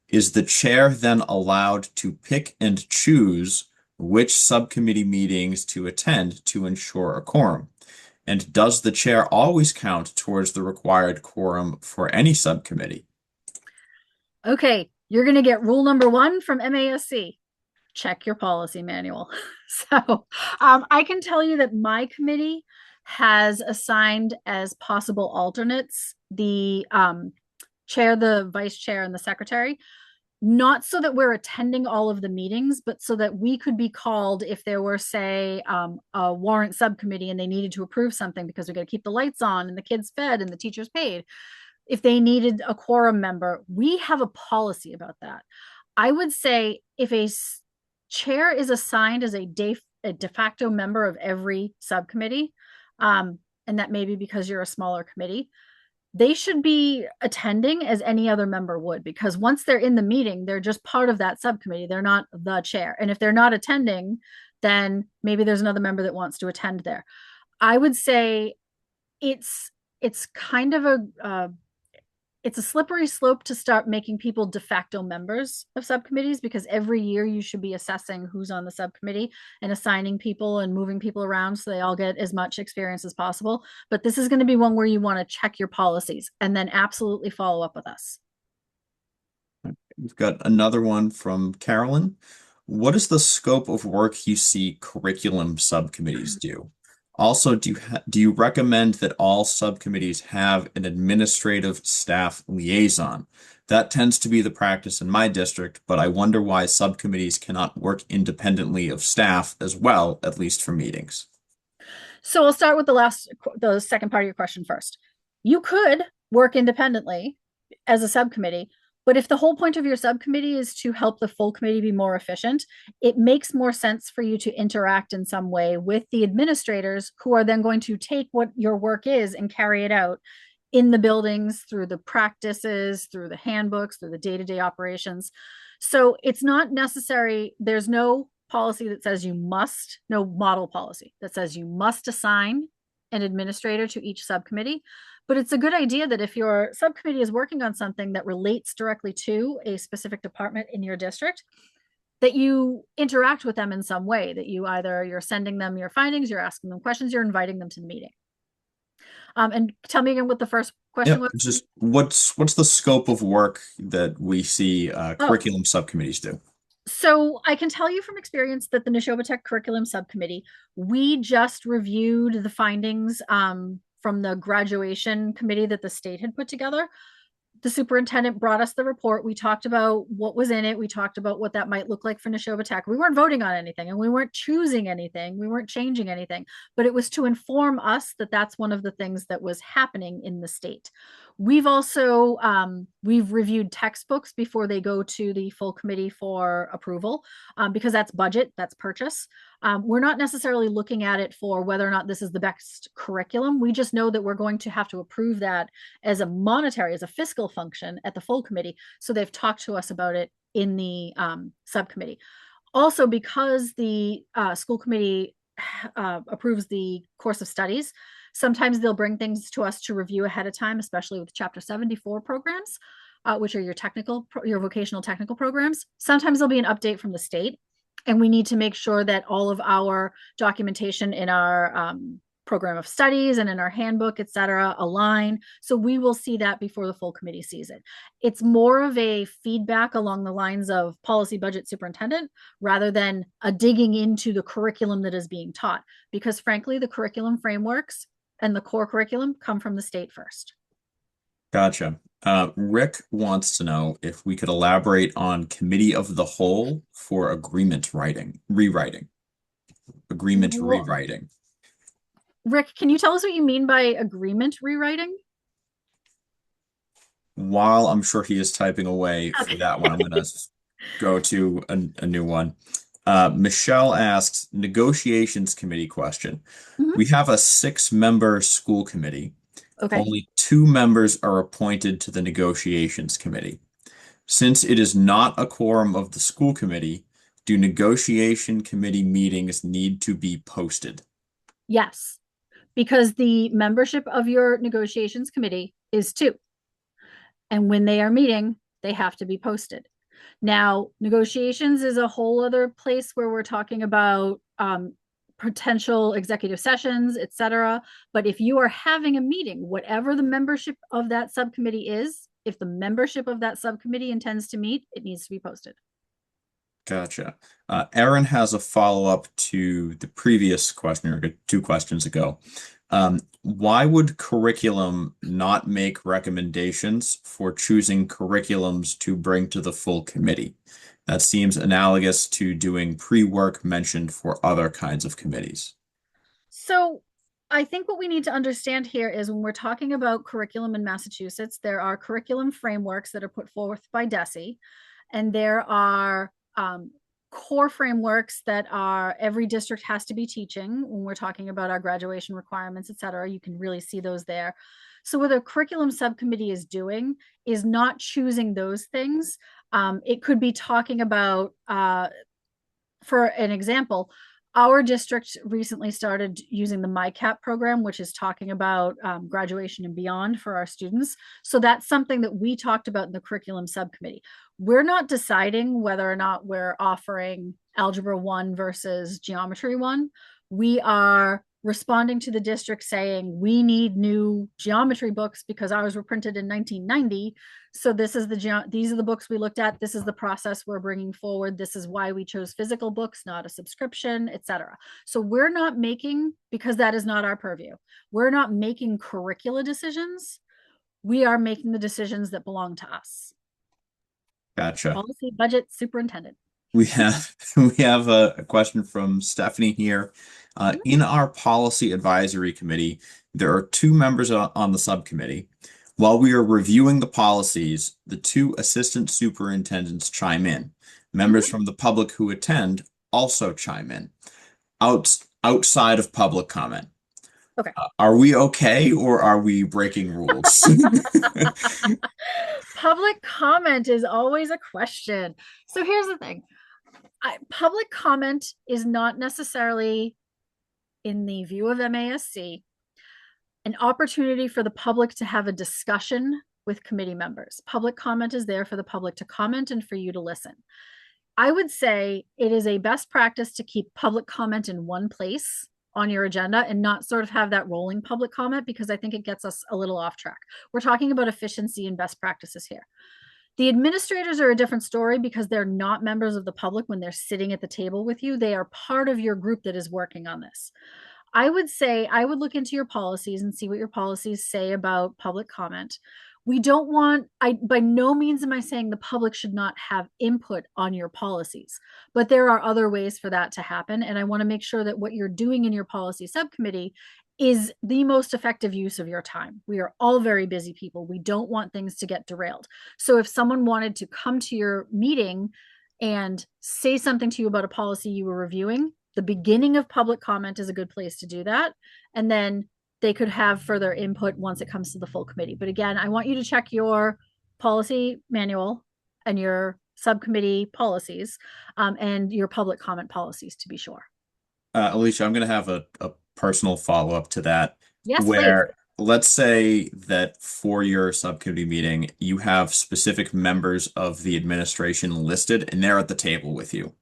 B: is the chair then allowed to pick and choose which subcommittee meetings to attend to ensure a quorum? And does the chair always count towards the required quorum for any subcommittee?
A: Okay, you're going to get rule number 1 from MASC. Check your policy manual. So I can tell you that my committee has assigned as possible alternates the chair, the vice chair, and the secretary, not so that we're attending all of the meetings, but so that we could be called if there were, say, a warrant subcommittee and they needed to approve something because we got to keep the lights on and the kids fed and the teachers paid. If they needed a quorum member, we have a policy about that. I would say if a chair is assigned as a de facto member of every subcommittee, and that may be because you're a smaller committee, they should be attending as any other member would, because once they're in the meeting, they're just part of that subcommittee. They're not the chair. And if they're not attending, then maybe there's another member that wants to attend there. I would say it's kind of it's a slippery slope to start making people de facto members of subcommittees, because every year you should be assessing who's on the subcommittee and assigning people and moving people around so they all get as much experience as possible. But this is going to be one where you want to check your policies and then absolutely follow up with us.
B: We've got another one from Carolyn. What is the scope of work you see curriculum subcommittees do? Also, do you recommend that all subcommittees have an administrative staff liaison? That tends to be the practice in my district, but I wonder why subcommittees cannot work independently of staff as well, at least for meetings.
A: So I'll start with the second part of your question first. You could work independently as a subcommittee, but if the whole point of your subcommittee is to help the full committee be more efficient, it makes more sense for you to interact in some way with the administrators, who are then going to take what your work is and carry it out in the buildings, through the practices, through the handbooks, through the day-to-day operations. So it's not necessary. There's no policy that says you must, no model policy that says you must assign an administrator to each subcommittee. But it's a good idea that if your subcommittee is working on something that relates directly to a specific department in your district, that you interact with them in some way, that you're sending them your findings, you're asking them questions, you're inviting them to the meeting. And tell me again what the first question
B: Yep.
A: was.
B: Just what's the scope of work that we see
A: Oh,
B: curriculum subcommittees do?
A: so I can tell you from experience that the Neshoba Tech Curriculum Subcommittee, we just reviewed the findings from the graduation committee that the state had put together. The superintendent brought us the report. We talked about what was in it. We talked about what that might look like for Neshoba Tech. We weren't voting on anything and we weren't choosing anything. We weren't changing anything, but it was to inform us that that's one of the things that was happening in the state. We've also we've reviewed textbooks before they go to the full committee for approval, because that's budget, that's purchase. We're not necessarily looking at it for whether or not this is the best curriculum. We just know that we're going to have to approve that as a monetary, as a fiscal function at the full committee. So they've talked to us about it in the subcommittee. Also, because the school committee approves the course of studies, sometimes they'll bring things to us to review ahead of time, especially with Chapter 74 programs, which are your vocational technical programs. Sometimes there'll be an update from the state, and we need to make sure that all of our documentation in our program of studies and in our handbook, et cetera, align. So we will see that before the full committee sees it. It's more of a feedback along the lines of policy, budget, superintendent, rather than a digging into the curriculum that is being taught. Because frankly, the curriculum frameworks and the core curriculum come from the state first.
B: Gotcha. Rick wants to know if we could elaborate on committee of the whole for agreement rewriting.
A: Rick, can you tell us what you mean by agreement rewriting?
B: While I'm sure he is typing away for
A: Okay.
B: that one, I'm going to go to a new one. Michelle asks, negotiations committee question.
A: Mhm.
B: We have a 6-member school committee.
A: Okay.
B: Only 2 members are appointed to the negotiations committee. Since it is not a quorum of the school committee, do negotiation committee meetings need to be posted?
A: Yes, because the membership of your negotiations committee is 2. And when they are meeting, they have to be posted. Now, negotiations is a whole other place where we're talking about potential executive sessions, et cetera. But if you are having a meeting, whatever the membership of that subcommittee is, if the membership of that subcommittee intends to meet, it needs to be posted.
B: Gotcha. Aaron has a follow-up to the previous question, or 2 questions ago. Why would curriculum not make recommendations for choosing curriculums to bring to the full committee? That seems analogous to doing pre-work mentioned for other kinds of committees.
A: So I think what we need to understand here is when we're talking about curriculum in Massachusetts, there are curriculum frameworks that are put forth by DESE, and there are core frameworks that are every district has to be teaching when we're talking about our graduation requirements, et cetera. You can really see those there. So what a curriculum subcommittee is doing is not choosing those things. It could be talking about, for an example, our district recently started using the MyCap program, which is talking about graduation and beyond for our students. So that's something that we talked about in the curriculum subcommittee. We're not deciding whether or not we're offering Algebra 1 versus Geometry 1. We are responding to the district saying we need new geometry books because ours were printed in 1990. So these are the books we looked at. This is the process we're bringing forward. This is why we chose physical books, not a subscription, etc. So we're not making, because that is not our purview, we're not making curricula decisions. We are making the decisions that belong to us.
B: Gotcha.
A: Policy, budget, superintendent.
B: We have we have a question from Stephanie here. In our policy advisory committee, there are 2 members on the subcommittee. While we are reviewing the policies, the 2 assistant superintendents chime in. Members from the public who attend also chime in. Outside of public comment.
A: Okay.
B: Are we okay or are we breaking rules?
A: Public comment is always a question. So here's the thing. Public comment is not necessarily, in the view of MASC, an opportunity for the public to have a discussion with committee members. Public comment is there for the public to comment and for you to listen. I would say it is a best practice to keep public comment in one place on your agenda and not sort of have that rolling public comment, because I think it gets us a little off track. We're talking about efficiency and best practices here. The administrators are a different story because they're not members of the public when they're sitting at the table with you. They are part of your group that is working on this. I would say I would look into your policies and see what your policies say about public comment. We don't want, by no means am I saying the public should not have input on your policies, but there are other ways for that to happen. And I want to make sure that what you're doing in your policy subcommittee is the most effective use of your time. We are all very busy people. We don't want things to get derailed. So if someone wanted to come to your meeting and say something to you about a policy you were reviewing, the beginning of public comment is a good place to do that. And then they could have further input once it comes to the full committee. But again, I want you to check your policy manual and your subcommittee policies and your public comment policies to be sure.
B: Alicia, I'm going to have a personal follow-up to that,
A: Yes, please.
B: where let's say that for your subcommittee meeting, you have specific members of the administration listed and they're at the table with you.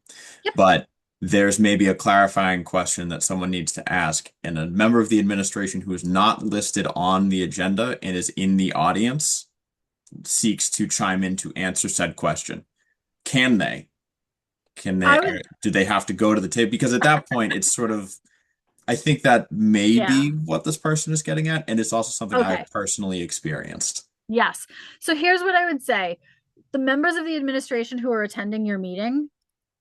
A: Yep.
B: But there's maybe a clarifying question that someone needs to ask, and a member of the administration who is not listed on the agenda and is in the audience seeks to chime in to answer said question. Can they? Can they,
A: I would,
B: do they have to go to the table? Because at that point, it's sort of, I think that may
A: yeah.
B: be what this person is getting at, and it's also something
A: Okay.
B: I've personally experienced.
A: Yes. So here's what I would say. The members of the administration who are attending your meeting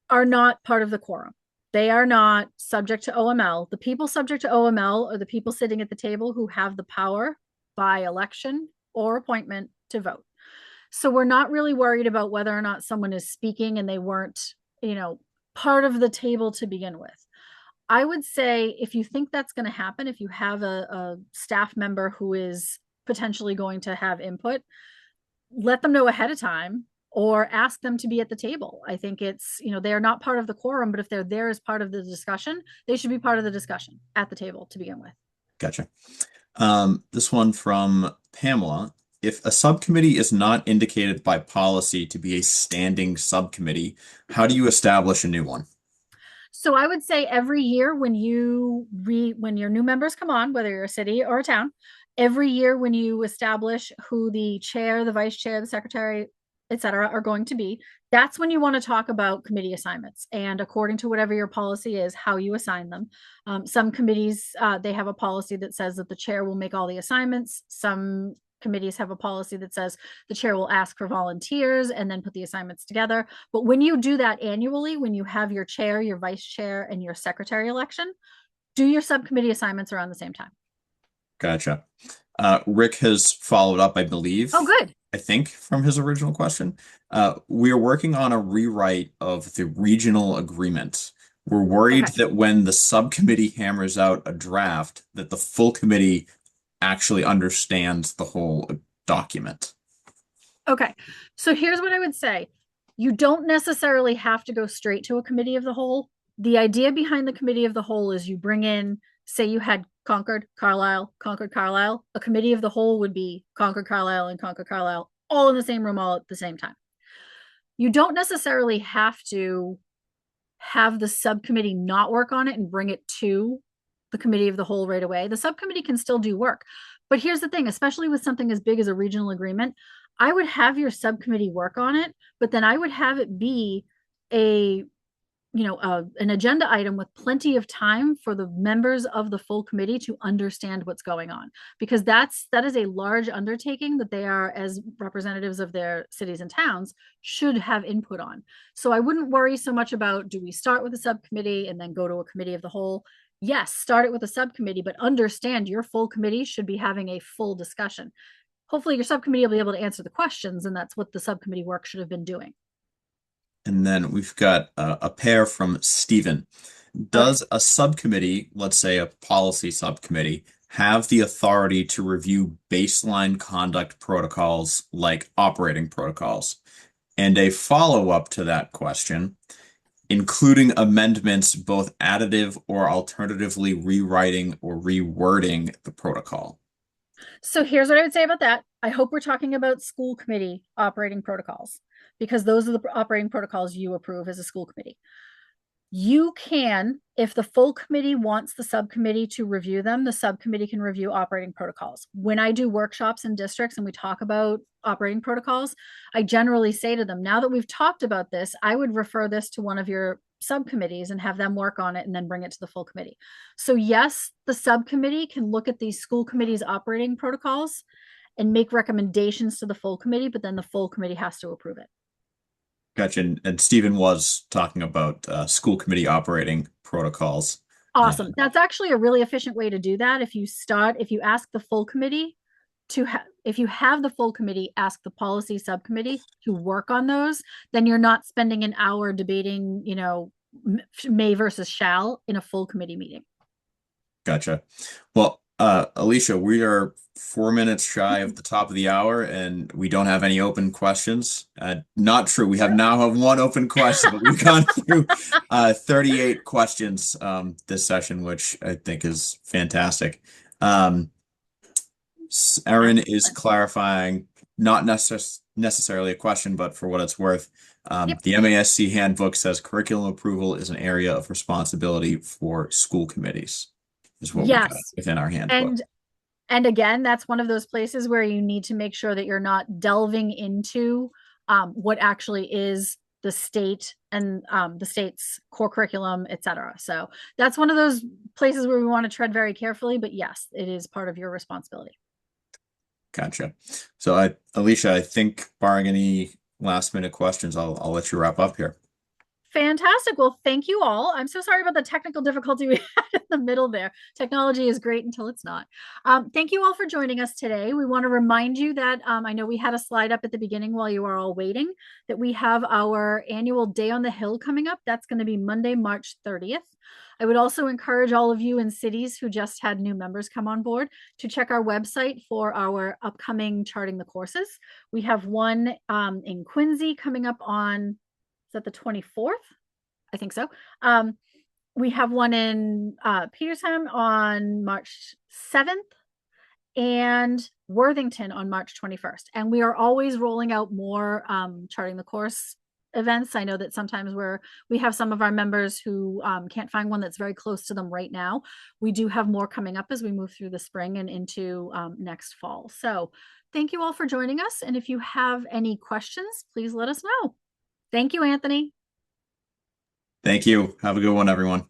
A: are not part of the quorum. They are not subject to OML. The people subject to OML are the people sitting at the table who have the power by election or appointment to vote. So we're not really worried about whether or not someone is speaking and they weren't, part of the table to begin with. I would say if you think that's going to happen, if you have a staff member who is potentially going to have input, let them know ahead of time or ask them to be at the table. I think it's, they are not part of the quorum, but if they're there as part of the discussion, they should be part of the discussion at the table to begin with.
B: Gotcha. This one from Pamela. If a subcommittee is not indicated by policy to be a standing subcommittee, how do you establish a new one?
A: So I would say every year when when your new members come on, whether you're a city or a town, every year when you establish who the chair, the vice chair, the secretary, et cetera, are going to be, that's when you want to talk about committee assignments. And according to whatever your policy is, how you assign them. Some committees, they have a policy that says that the chair will make all the assignments. Some committees have a policy that says the chair will ask for volunteers and then put the assignments together. But when you do that annually, when you have your chair, your vice chair, and your secretary election, do your subcommittee assignments around the same time.
B: Gotcha. Rick has followed up, I believe,
A: Oh, good.
B: I think, from his original question. We are working on a rewrite of the regional agreement. We're worried
A: Okay.
B: that when the subcommittee hammers out a draft, that the full committee actually understands the whole document.
A: Okay. So here's what I would say. You don't necessarily have to go straight to a committee of the whole. The idea behind the committee of the whole is you bring in, say you had Concord, Carlisle, Concord, Carlisle. A committee of the whole would be Concord, Carlisle, and Concord, Carlisle, all in the same room, all at the same time. You don't necessarily have to have the subcommittee not work on it and bring it to the committee of the whole right away. The subcommittee can still do work. But here's the thing, especially with something as big as a regional agreement, I would have your subcommittee work on it, but then I would have it be a an agenda item with plenty of time for the members of the full committee to understand what's going on, because that is a large undertaking that they are, as representatives of their cities and towns, should have input on. So I wouldn't worry so much about, do we start with a subcommittee and then go to a committee of the whole? Yes, start it with a subcommittee, but understand your full committee should be having a full discussion. Hopefully your subcommittee will be able to answer the questions, and that's what the subcommittee work should have been doing.
B: And then we've got a pair from Stephen.
A: Okay.
B: Does a subcommittee, let's say a policy subcommittee, have the authority to review baseline conduct protocols like operating protocols? And a follow-up to that question, including amendments both additive or alternatively rewriting or rewording the protocol.
A: So here's what I would say about that. I hope we're talking about school committee operating protocols, because those are the operating protocols you approve as a school committee. You can, if the full committee wants the subcommittee to review them, the subcommittee can review operating protocols. When I do workshops in districts and we talk about operating protocols, I generally say to them, now that we've talked about this, I would refer this to one of your subcommittees and have them work on it and then bring it to the full committee. So yes, the subcommittee can look at these school committees operating protocols and make recommendations to the full committee, but then the full committee has to approve it.
B: Gotcha. And Stephen was talking about school committee operating protocols.
A: Awesome. That's actually a really efficient way to do that. If you ask the full committee if you have the full committee ask the policy subcommittee to work on those, then you're not spending an hour debating, may versus shall in a full committee meeting.
B: Gotcha. Well, Alicia, we are 4 minutes shy of the top of the hour, and we don't have any open questions. Not true. We now have one open question, but we've gone through 38 questions this session, which I think is fantastic. Erin is clarifying, not necessarily a question, but for what it's worth.
A: Yep.
B: The MASC handbook says curriculum approval is an area of responsibility for school committees, is what we got
A: Yes.
B: within our handbook.
A: And again, that's one of those places where you need to make sure that you're not delving into what actually is the state and the state's core curriculum, et cetera. So that's one of those places where we want to tread very carefully. But yes, it is part of your responsibility.
B: Gotcha. So, Alicia, I think barring any last minute questions, I'll let you wrap up here.
A: Fantastic. Well, thank you all. I'm so sorry about the technical difficulty we had in the middle there. Technology is great until it's not. Thank you all for joining us today. We want to remind you that I know we had a slide up at the beginning while you are all waiting, that we have our annual Day on the Hill coming up. That's going to be Monday, March 30th. I would also encourage all of you in cities who just had new members come on board to check our website for our upcoming Charting the Courses. We have one in Quincy coming up on, is that the 24th? I think so. We have one in Petersham on March 7th and Worthington on March 21st. And we are always rolling out more Charting the Course events. I know that sometimes we have some of our members who can't find one that's very close to them right now. We do have more coming up as we move through the spring and into next fall. So thank you all for joining us. And if you have any questions, please let us know. Thank you, Anthony.
B: Thank you. Have a good one, everyone.